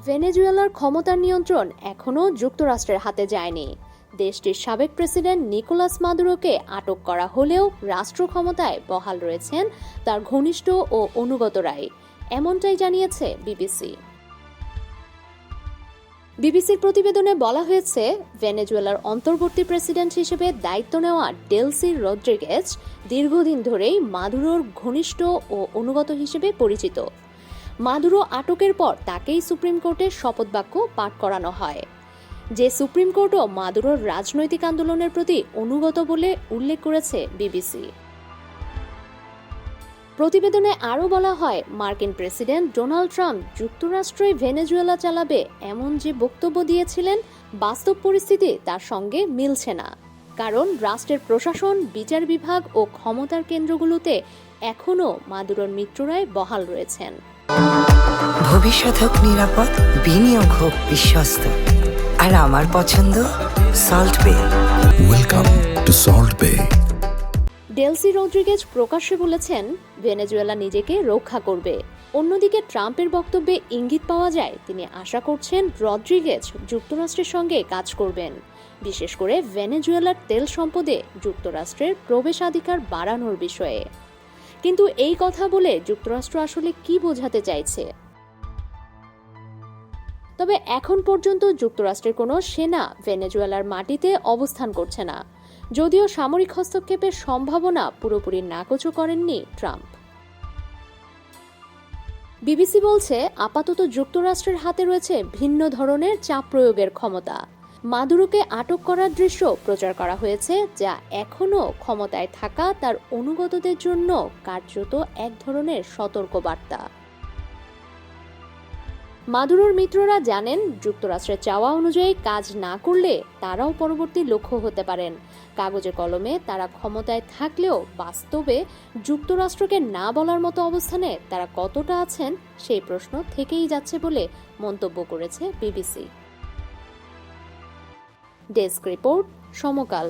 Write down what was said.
ভেনেজুয়েলার ক্ষমতার নিয়ন্ত্রণ এখনও যুক্তরাষ্ট্রের হাতে যায়নি। দেশটির সাবেক প্রেসিডেন্ট নিকোলাস মাদুরোকে আটক করা হলেও রাষ্ট্র ক্ষমতায় বহাল রয়েছেন তার ঘনিষ্ঠ ও অনুগতরাই, এমনটাই জানিয়েছে বিবিসি। বিবিসির প্রতিবেদনে বলা হয়েছে, ভেনেজুয়েলার অন্তর্বর্তী প্রেসিডেন্ট হিসেবে দায়িত্ব নেওয়া ডেলসি রদ্রিগেজ দীর্ঘদিন ধরেই মাদুরোর ঘনিষ্ঠ ও অনুগত হিসেবে পরিচিত। মাদুরো আটকের পর তাকেই সুপ্রিম কোর্টে শপথবাক্য পাঠ করানো হয়, যে সুপ্রিম কোর্টও মাদুরোর রাজনৈতিক আন্দোলনের প্রতি অনুগত বলে উল্লেখ করেছে বিবিসি। প্রতিবেদনে আরও বলা হয়, মার্কিন প্রেসিডেন্ট ডোনাল্ড ট্রাম্প যুক্তরাষ্ট্রই ভেনেজুয়েলা চালাবে এমন যে বক্তব্য দিয়েছিলেন, বাস্তব পরিস্থিতি তার সঙ্গে মিলছে না। কারণ রাষ্ট্রের প্রশাসন, বিচার বিভাগ ও ক্ষমতার কেন্দ্রগুলোতে এখনও মাদুরোর মিত্ররাই বহাল রয়েছেন। ভবিষ্যৎ হোক নিরাপদ, বিনিয়োগ হোক বিশ্বস্ত, আর আমার পছন্দ Salt Bay. Welcome to Salt Bay. Delcy Rodriguez প্রকাশ্যে বলেছেন, ভেনেজুয়েলা নিজেকে রক্ষা করবে। অন্যদিকে ট্রাম্পের বক্তব্যে ইঙ্গিত পাওয়া যায় তিনি আশা করছেন রদ্রিগেজ যুক্তরাষ্ট্রের সঙ্গে কাজ করবেন, বিশেষ করে ভেনেজুয়েলার তেল সম্পদে যুক্তরাষ্ট্রের প্রবেশাধিকার বাড়ানোর বিষয়ে। কিন্তু এই কথা বলে যুক্তরাষ্ট্র আসলে কি বোঝাতে চাইছে? তবে এখন পর্যন্ত যুক্তরাষ্ট্রের কোনো সেনা ভেনেজুয়েলার মাটিতে অবস্থান করছে না, যদিও সামরিক হস্তক্ষেপের সম্ভাবনা পুরোপুরি নাকচ করেননি ট্রাম্প। বিবিসি বলছে, আপাতত যুক্তরাষ্ট্রের হাতে রয়েছে ভিন্ন ধরনের চাপ প্রয়োগের ক্ষমতা। মাদুরোকে আটক করার দৃশ্য প্রচার করা হয়েছে, যা এখনও ক্ষমতায় থাকা তার অনুগতদের জন্য কার্যত এক ধরনের সতর্কবার্তা। মাদুরোর মিত্ররা জানেন, যুক্তরাষ্ট্রের চাওয়া অনুযায়ী কাজ না করলে তারাও পরবর্তী লক্ষ্য হতে পারেন। কাগজে কলমে তারা ক্ষমতায় থাকলেও বাস্তবে যুক্তরাষ্ট্রকে না বলার মতো অবস্থানে তারা কতটা আছেন সেই প্রশ্ন থেকেই যাচ্ছে বলে মন্তব্য করেছে বিবিসি। ডেস্ক রিপোর্ট, সমকাল।